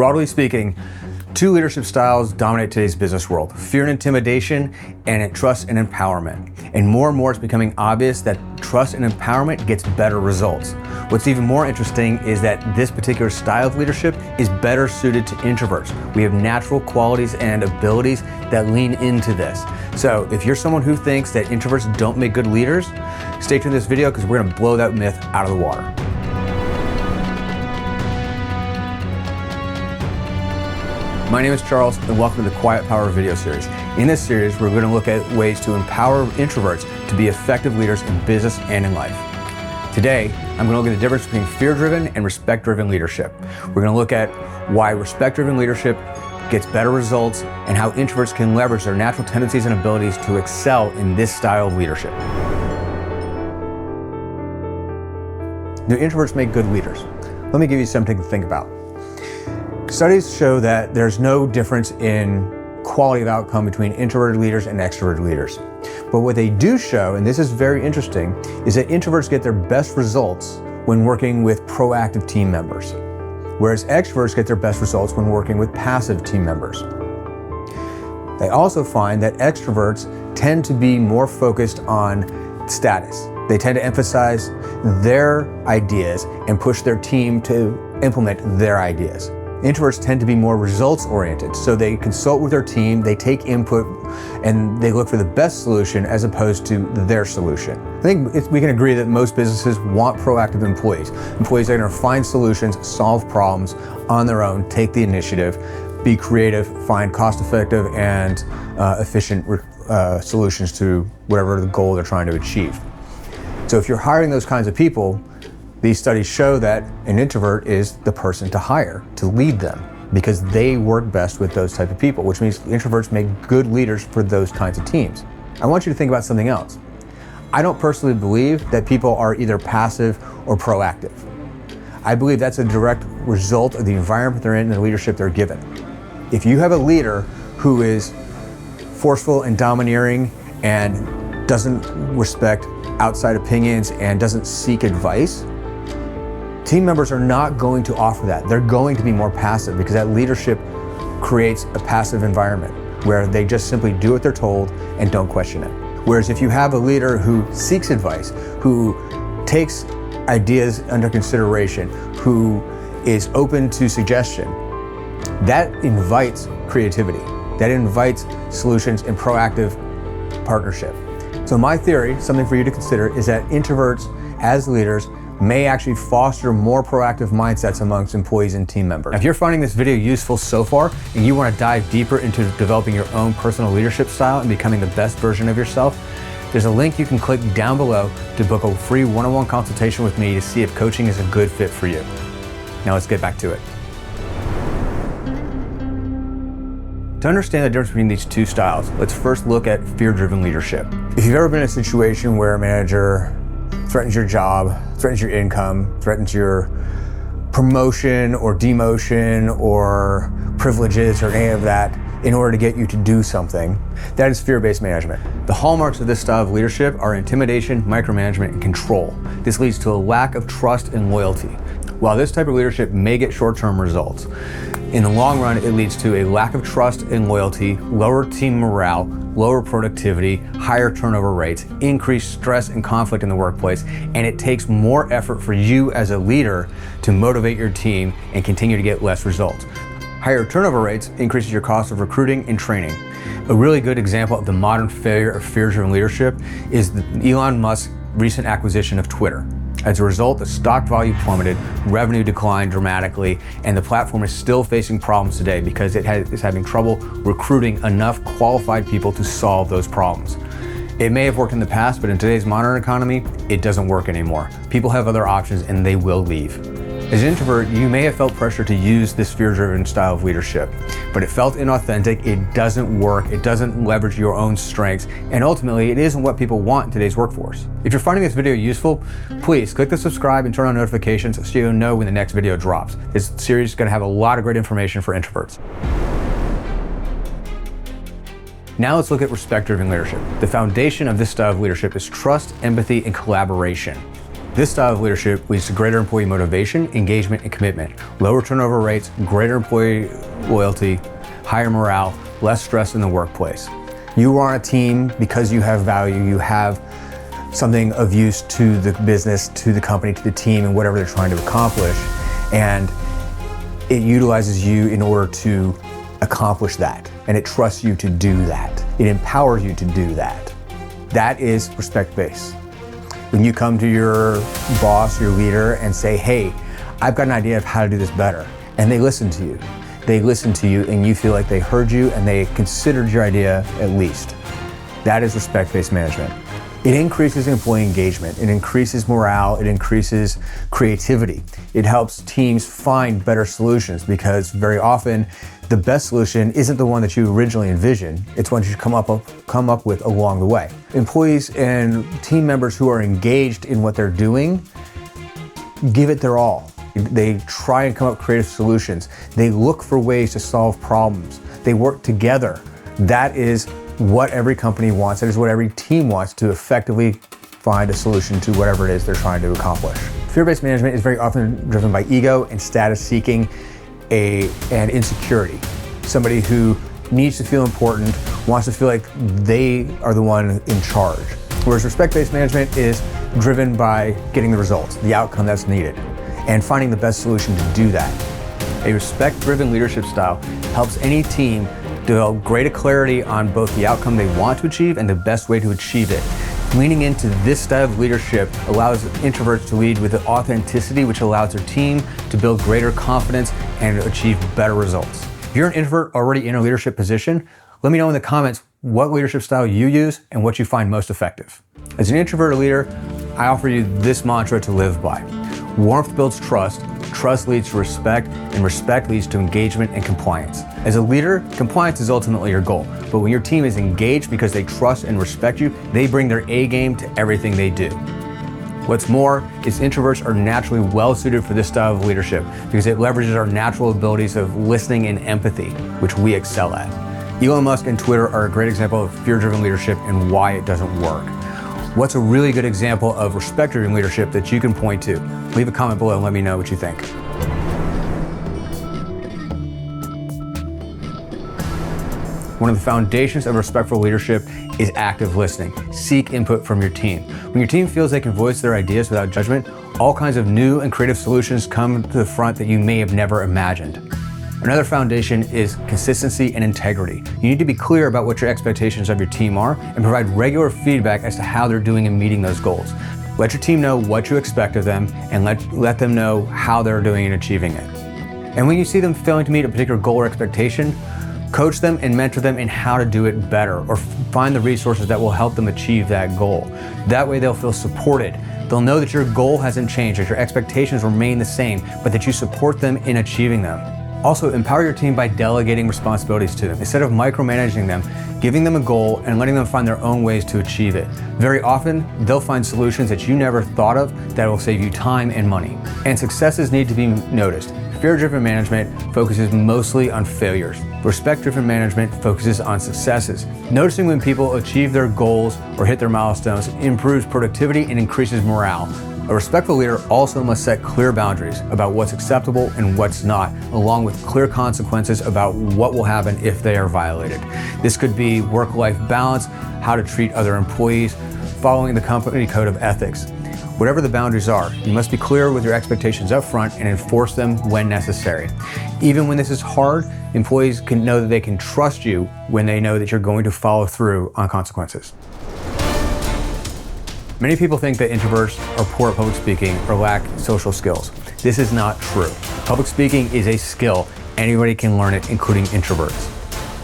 Broadly speaking, two leadership styles dominate today's business world: fear and intimidation, and trust and empowerment. And more it's becoming obvious that trust and empowerment gets better results. What's even more interesting is that this particular style of leadership is better suited to introverts. We have natural qualities and abilities that lean into this. So if you're someone who thinks that introverts don't make good leaders, stay tuned to this video because we're gonna blow that myth out of the water. My name is Charles, and welcome to the Quiet Power video series. In this series, we're going to look at ways to empower introverts to be effective leaders in business and in life. Today, I'm going to look at the difference between fear-driven and respect-driven leadership. We're going to look at why respect-driven leadership gets better results and how introverts can leverage their natural tendencies and abilities to excel in this style of leadership. Do introverts make good leaders? Let me give you something to think about. Studies show that there's no difference in quality of outcome between introverted leaders and extroverted leaders. But what they do show, and this is very interesting, is that introverts get their best results when working with proactive team members, whereas extroverts get their best results when working with passive team members. They also find that extroverts tend to be more focused on status. They tend to emphasize their ideas and push their team to implement their ideas. Introverts tend to be more results-oriented, so they consult with their team, they take input, and they look for the best solution as opposed to their solution. I think we can agree that most businesses want proactive employees. Employees that are going to find solutions, solve problems on their own, take the initiative, be creative, find cost-effective and efficient solutions to whatever the goal they're trying to achieve. So if you're hiring those kinds of people, these studies show that an introvert is the person to hire, to lead them, because they work best with those type of people, which means introverts make good leaders for those kinds of teams. I want you to think about something else. I don't personally believe that people are either passive or proactive. I believe that's a direct result of the environment they're in and the leadership they're given. If you have a leader who is forceful and domineering and doesn't respect outside opinions and doesn't seek advice, team members are not going to offer that. They're going to be more passive because that leadership creates a passive environment where they just simply do what they're told and don't question it. Whereas if you have a leader who seeks advice, who takes ideas under consideration, who is open to suggestion, that invites creativity. That invites solutions and proactive partnership. So my theory, something for you to consider, is that introverts as leaders may actually foster more proactive mindsets amongst employees and team members. Now, if you're finding this video useful so far and you want to dive deeper into developing your own personal leadership style and becoming the best version of yourself, there's a link you can click down below to book a free one-on-one consultation with me to see if coaching is a good fit for you. Now let's get back to it. To understand the difference between these two styles, let's first look at fear-driven leadership. If you've ever been in a situation where a manager threatens your job, threatens your income, threatens your promotion or demotion or privileges or any of that in order to get you to do something, that is fear-based management. The hallmarks of this style of leadership are intimidation, micromanagement, and control. This leads to a lack of trust and loyalty. While this type of leadership may get short-term results, in the long run, it leads to a lack of trust and loyalty, lower team morale, lower productivity, higher turnover rates, increased stress and conflict in the workplace, and it takes more effort for you as a leader to motivate your team and continue to get less results. Higher turnover rates increases your cost of recruiting and training. A really good example of the modern failure of fear-driven leadership is Elon Musk's recent acquisition of Twitter. As a result, the stock value plummeted, revenue declined dramatically, and the platform is still facing problems today because it is having trouble recruiting enough qualified people to solve those problems. It may have worked in the past, but in today's modern economy, it doesn't work anymore. People have other options and they will leave. As an introvert, you may have felt pressure to use this fear-driven style of leadership, but it felt inauthentic, it doesn't work, it doesn't leverage your own strengths, and ultimately, it isn't what people want in today's workforce. If you're finding this video useful, please click the subscribe and turn on notifications so you'll know when the next video drops. This series is going to have a lot of great information for introverts. Now let's look at respect-driven leadership. The foundation of this style of leadership is trust, empathy, and collaboration. This style of leadership leads to greater employee motivation, engagement, and commitment, lower turnover rates, greater employee loyalty, higher morale, less stress in the workplace. You are on a team because you have value, you have something of use to the business, to the company, to the team, and whatever they're trying to accomplish. And it utilizes you in order to accomplish that. And it trusts you to do that. It empowers you to do that. That is respect-based. When you come to your boss, your leader, and say, hey, I've got an idea of how to do this better, and they listen to you. They listen to you and you feel like they heard you and they considered your idea at least. That is respect-based management. It increases employee engagement, it increases morale, it increases creativity. It helps teams find better solutions because very often the best solution isn't the one that you originally envisioned, it's one you come up with along the way. Employees and team members who are engaged in what they're doing give it their all. They try and come up with creative solutions. They look for ways to solve problems. They work together. That is what every company wants. That is what every team wants, to effectively find a solution to whatever it is they're trying to accomplish. Fear-based management is very often driven by ego and status seeking and insecurity. Somebody who needs to feel important, wants to feel like they are the one in charge. Whereas respect-based management is driven by getting the results, the outcome that's needed, and finding the best solution to do that. A respect-driven leadership style helps any team develop greater clarity on both the outcome they want to achieve and the best way to achieve it. Leaning into this style of leadership allows introverts to lead with authenticity, which allows their team to build greater confidence and achieve better results. If you're an introvert already in a leadership position, let me know in the comments what leadership style you use and what you find most effective. As an introverted leader, I offer you this mantra to live by. Warmth builds trust, trust leads to respect, and respect leads to engagement and compliance. As a leader, compliance is ultimately your goal, but when your team is engaged because they trust and respect you, they bring their A game to everything they do. What's more is introverts are naturally well suited for this style of leadership because it leverages our natural abilities of listening and empathy, which we excel at. Elon Musk and Twitter are a great example of fear-driven leadership and why it doesn't work. What's a really good example of respect-driven leadership that you can point to? Leave a comment below and let me know what you think. One of the foundations of respectful leadership is active listening. Seek input from your team. When your team feels they can voice their ideas without judgment, all kinds of new and creative solutions come to the front that you may have never imagined. Another foundation is consistency and integrity. You need to be clear about what your expectations of your team are and provide regular feedback as to how they're doing in meeting those goals. Let your team know what you expect of them and let them know how they're doing in achieving it. And when you see them failing to meet a particular goal or expectation, coach them and mentor them in how to do it better or find the resources that will help them achieve that goal. That way they'll feel supported. They'll know that your goal hasn't changed, that your expectations remain the same, but that you support them in achieving them. Also, empower your team by delegating responsibilities to them. Instead of micromanaging them, giving them a goal and letting them find their own ways to achieve it. Very often, they'll find solutions that you never thought of that will save you time and money. And successes need to be noticed. Fear-driven management focuses mostly on failures. Respect-driven management focuses on successes. Noticing when people achieve their goals or hit their milestones improves productivity and increases morale. A respectful leader also must set clear boundaries about what's acceptable and what's not, along with clear consequences about what will happen if they are violated. This could be work-life balance, how to treat other employees, following the company code of ethics. Whatever the boundaries are, you must be clear with your expectations up front and enforce them when necessary. Even when this is hard, employees can know that they can trust you when they know that you're going to follow through on consequences. Many people think that introverts are poor at public speaking or lack social skills. This is not true. Public speaking is a skill. Anybody can learn it, including introverts.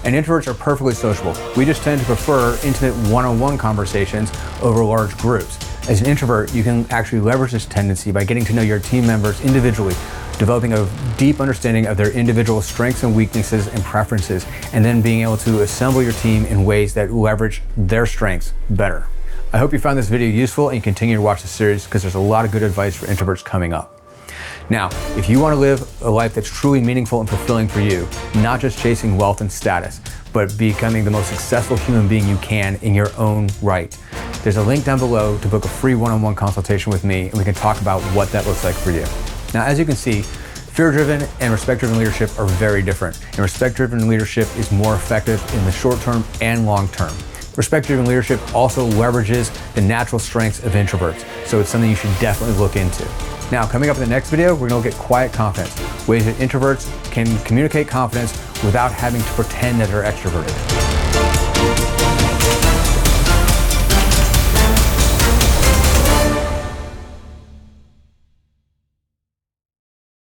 And introverts are perfectly sociable. We just tend to prefer intimate one-on-one conversations over large groups. As an introvert, you can actually leverage this tendency by getting to know your team members individually, developing a deep understanding of their individual strengths and weaknesses and preferences, and then being able to assemble your team in ways that leverage their strengths better. I hope you found this video useful and you continue to watch the series because there's a lot of good advice for introverts coming up. Now, if you want to live a life that's truly meaningful and fulfilling for you, not just chasing wealth and status, but becoming the most successful human being you can in your own right, there's a link down below to book a free one-on-one consultation with me, and we can talk about what that looks like for you. Now, as you can see, fear-driven and respect-driven leadership are very different, and respect-driven leadership is more effective in the short term and long term. Respect-driven leadership also leverages the natural strengths of introverts, so it's something you should definitely look into. Now, coming up in the next video, we're gonna look at quiet confidence, ways that introverts can communicate confidence without having to pretend that they're extroverted.